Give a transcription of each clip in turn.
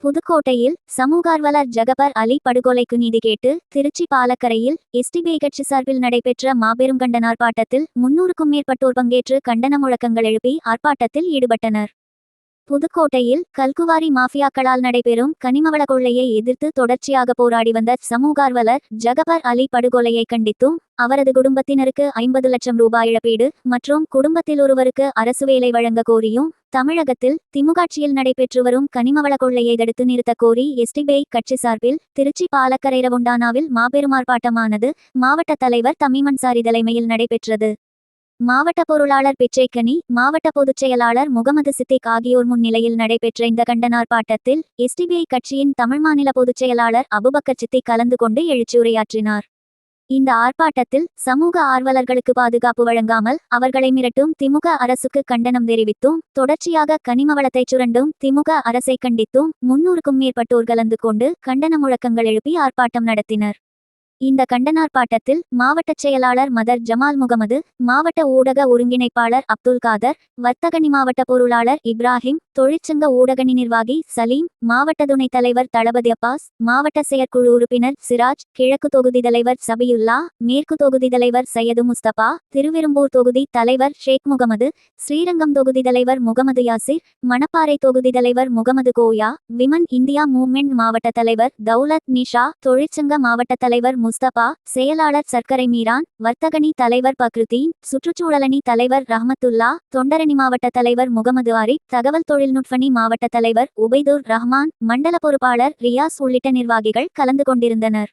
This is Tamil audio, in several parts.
புதுக்கோட்டையில் சமூகார்வலர் ஜகபர் அலி படுகொலைக்கு நீதி கேட்டு திருச்சி பாலக்கரையில் எஸ்டிபிஐ கட்சி சார்பில் நடைபெற்ற மாபெரும் கண்டன ஆர்ப்பாட்டத்தில் 300க்கும் மேற்பட்டோர் பங்கேற்று கண்டன முழக்கங்கள் எழுப்பி ஆர்ப்பாட்டத்தில் ஈடுபட்டனர். புதுக்கோட்டையில் கல்குவாரி மாஃபியாக்களால் நடைபெறும் கனிமவள கொள்ளையை எதிர்த்து தொடர்ச்சியாக போராடி வந்த சமூகார்வலர் ஜகபர் அலி படுகொலையை கண்டித்தும் அவரது குடும்பத்தினருக்கு 50 லட்சம் ரூபாய் இழப்பீடு மற்றும் குடும்பத்தில் ஒருவருக்கு அரசு வேலை வழங்க கோரியும் தமிழகத்தில் திமுகட்சியில் நடைபெற்று வரும் கனிமவள கொள்ளையை தடுத்து நிறுத்த கோரி எஸ்டிபிஐ கட்சி சார்பில் திருச்சி பாலக்கரை ரவுண்டானாவில் மாபெரும் ஆர்ப்பாட்டமானது மாவட்ட தலைவர் தமீம் அன்சாரி தலைமையில் நடைபெற்றது. மாவட்ட பொருளாளர் பிச்சைக்கனி, மாவட்ட பொதுச் செயலாளர் முகமது சித்திக் ஆகியோர் முன்னிலையில் நடைபெற்ற இந்த கண்டன ஆர்ப்பாட்டத்தில் எஸ்டிபிஐ கட்சியின் தமிழ் மாநில பொதுச் செயலாளர் அபுபக்கர் சித்திக் கலந்து கொண்டு எழுச்சியுரையாற்றினார். இந்த ஆர்ப்பாட்டத்தில் சமூக ஆர்வலர்களுக்கு பாதுகாப்பு வழங்காமல் அவர்களை மிரட்டும் திமுக அரசுக்கு கண்டனம் தெரிவித்தும் தொடர்ச்சியாக கனிம வளத்தை சுரண்டும் திமுக அரசை கண்டித்தும் 300க்கும் மேற்பட்டோர் கலந்து கொண்டு கண்டன முழக்கங்கள் எழுப்பி ஆர்ப்பாட்டம் நடத்தினர். இந்த கண்டனார்ப்பாட்டத்தில் மாவட்ட செயலாளர் மதர் ஜமால் முகமது, மாவட்ட ஊடக ஒருங்கிணைப்பாளர் அப்துல் காதர், வர்த்தகணி மாவட்ட பொருளாளர் இப்ராஹிம், தொழிற்சங்க ஊடகணி நிர்வாகி சலீம், மாவட்ட துணைத் தலைவர் தளபதி அப்பாஸ், மாவட்ட செயற்குழு உறுப்பினர் சிராஜ், கிழக்கு தொகுதி தலைவர் சபியுல்லா, மேற்கு தொகுதி தலைவர் சையது முஸ்தபா, திருவெரும்பூர் தொகுதி தலைவர் ஷேக் முகமது, ஸ்ரீரங்கம் தொகுதி தலைவர் முகமது யாசிர், மணப்பாறை தொகுதி தலைவர் முகமது கோயா, விமன் இந்தியா மூவ்மெண்ட் மாவட்ட தலைவர் தௌலத் நிஷா, தொழிற்சங்க மாவட்ட தலைவர் முஸ்தபா, செயலாளர் சர்க்கரை மீரான், வர்த்தகணி தலைவர் பக்ருதீன், சுற்றுச்சூழலணி தலைவர் ரஹமத்துல்லா, தொண்டரணி மாவட்ட தலைவர் முகமது ஆரிப், தகவல் தொழில்நுட்பணி மாவட்ட தலைவர் உபைதுர் ரஹ்மான், மண்டல பொறுப்பாளர் ரியாஸ் உள்ளிட்ட நிர்வாகிகள் கலந்து கொண்டிருந்தனர்.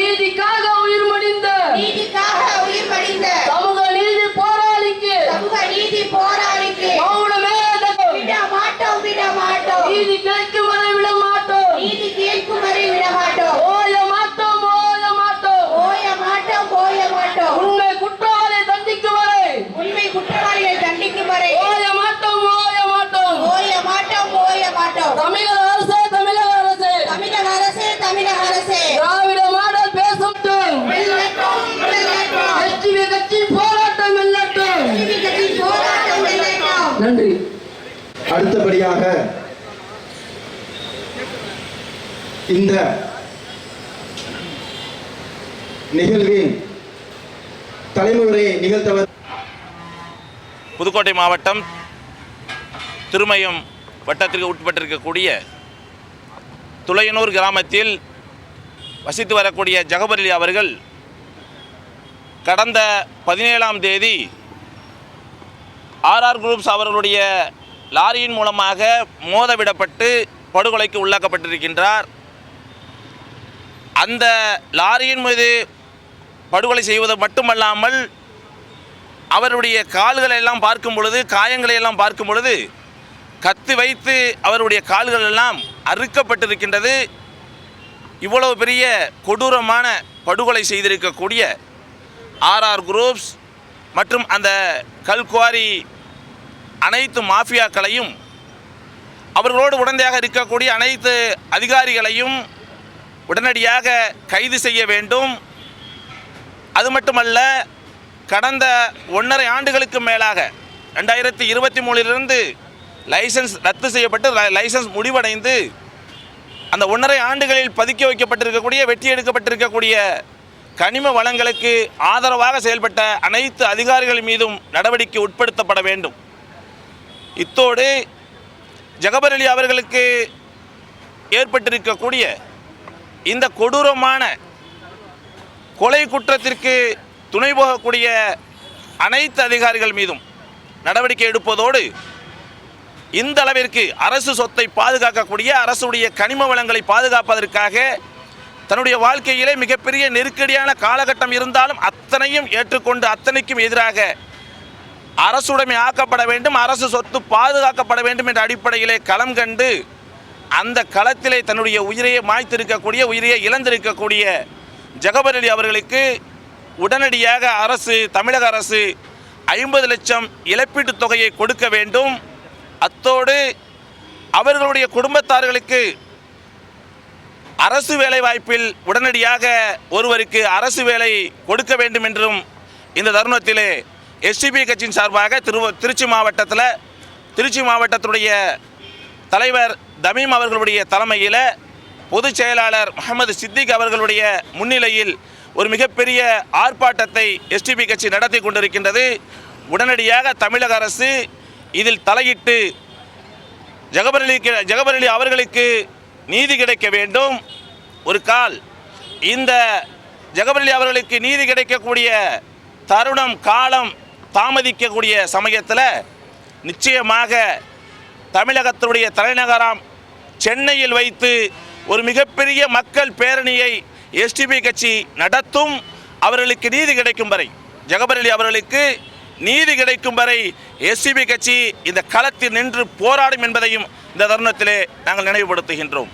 நீதிக்காக உயிர் மடிந்த சமூக நீதி போராளிக்கு மௌனமே விட மாட்டோம், நீதி கேட்கும் வரை விட மாட்டோம், ஓய மாட்டோம், உண்மை குற்றவாளியை தண்டிக்கும் வரை ஓய மாட்டோம். தமிழக அரசே திராவிட மாடல் பேசும் கட்சி போராட்டம் வெல்லட்டும். நன்றி. அடுத்தபடியாக இந்த நிகழ்வின் தலைமுறை நிகழ்த்தவர் புதுக்கோட்டை மாவட்டம் திருமயம் வட்டத்திற்கு உட்பட்டிருக்கக்கூடிய துளையனூர் கிராமத்தில் வசித்து வரக்கூடிய ஜகபர் அலி அவர்கள் கடந்த 17ஆம் தேதி ஆர்ஆர் குரூப்ஸ் அவர்களுடைய லாரியின் மூலமாக மோதவிடப்பட்டு படுகொலைக்கு உள்ளாக்கப்பட்டிருக்கின்றார். அந்த லாரியின் மீது படுகொலை செய்வது மட்டுமல்லாமல் அவருடைய கால்களை எல்லாம் பார்க்கும் பொழுது, காயங்களை எல்லாம் பார்க்கும் பொழுது கத்தி வைத்து அவருடைய கால்கள் எல்லாம் அறுக்கப்பட்டிருக்கின்றது. இவ்வளவு பெரிய கொடூரமான படுகொலை செய்திருக்கக்கூடிய ஆர்ஆர் குரூப்ஸ் மற்றும் அந்த கல்குவாரி அனைத்து மாஃபியாக்களையும் அவர்களோடு உடந்தையாக இருக்கக்கூடிய அனைத்து அதிகாரிகளையும் உடனடியாக கைது செய்ய வேண்டும். அது மட்டுமல்ல, கடந்த 1.5 ஆண்டுகளுக்கு மேலாக 2023 லைசன்ஸ் ரத்து செய்யப்பட்டு லைசன்ஸ் முடிவடைந்து அந்த 1.5 ஆண்டுகளில் பதுக்கி வைக்கப்பட்டிருக்கக்கூடிய வெட்டி எடுக்கப்பட்டிருக்கக்கூடிய கனிம வளங்களுக்கு ஆதரவாக செயல்பட்ட அனைத்து அதிகாரிகள் மீதும் நடவடிக்கை உட்படுத்தப்பட வேண்டும். இத்தோடு ஜகபர் அலி அவர்களுக்கு ஏற்பட்டிருக்கக்கூடிய இந்த கொடூரமான கொலை குற்றத்திற்கு துணை போகக்கூடிய அனைத்து அதிகாரிகள் மீதும் நடவடிக்கை எடுப்பதோடு இந்த அளவிற்கு அரசு சொத்தை பாதுகாக்கக்கூடிய, அரசுடைய கனிம வளங்களை பாதுகாப்பதற்காக தன்னுடைய வாழ்க்கையிலே மிகப்பெரிய நெருக்கடியான காலகட்டம் இருந்தாலும் அத்தனையும் ஏற்றுக்கொண்டு அத்தனைக்கும் எதிராக அரசுடைமை ஆக்கப்பட வேண்டும், அரசு சொத்து பாதுகாக்கப்பட வேண்டும் என்ற அடிப்படையிலே களம் கண்டு அந்த களத்திலே தன்னுடைய உயிரையே மாய்த்திருக்கக்கூடிய, உயிரையே இழந்திருக்கக்கூடிய ஜகபர் அலி அவர்களுக்கு உடனடியாக அரசு, தமிழக அரசு 50 லட்சம் இழப்பீட்டுத் தொகையை கொடுக்க வேண்டும். அத்தோடு அவர்களுடைய குடும்பத்தார்களுக்கு அரசு வேலை வாய்ப்பில் உடனடியாக ஒருவருக்கு அரசு வேலை கொடுக்க வேண்டும் என்றும் இந்த தருணத்திலே எஸ்டிபி கட்சியின் சார்பாக திருச்சி மாவட்டத்துடைய தலைவர் தமீம் அவர்களுடைய தலைமையில் பொதுச் செயலாளர் முகமது சித்திக் அவர்களுடைய முன்னிலையில் ஒரு மிகப்பெரிய ஆர்ப்பாட்டத்தை எஸ்டிபி கட்சி நடத்தி கொண்டிருக்கின்றது. உடனடியாக தமிழக அரசு இதில் தலையிட்டு ஜகபர் அலி அவர்களுக்கு நீதி கிடைக்க வேண்டும். ஒரு கால் இந்த ஜகபர் அலி அவர்களுக்கு நீதி கிடைக்கக்கூடிய தருணம் காலம் தாமதிக்கக்கூடிய சமயத்தில் நிச்சயமாக தமிழகத்தினுடைய தலைநகரம் சென்னையில் வைத்து ஒரு மிகப்பெரிய மக்கள் பேரணியை எஸ்டிபி கட்சி நடத்தும். அவர்களுக்கு நீதி கிடைக்கும் வரை, ஜகபர் அலி அவர்களுக்கு நீதி கிடைக்கும் வரை எஸ்டிபி கட்சி இந்த களத்தில் நின்று போராடும் என்பதையும் இந்த தருணத்திலே நாங்கள் நினைவுபடுத்துகின்றோம்.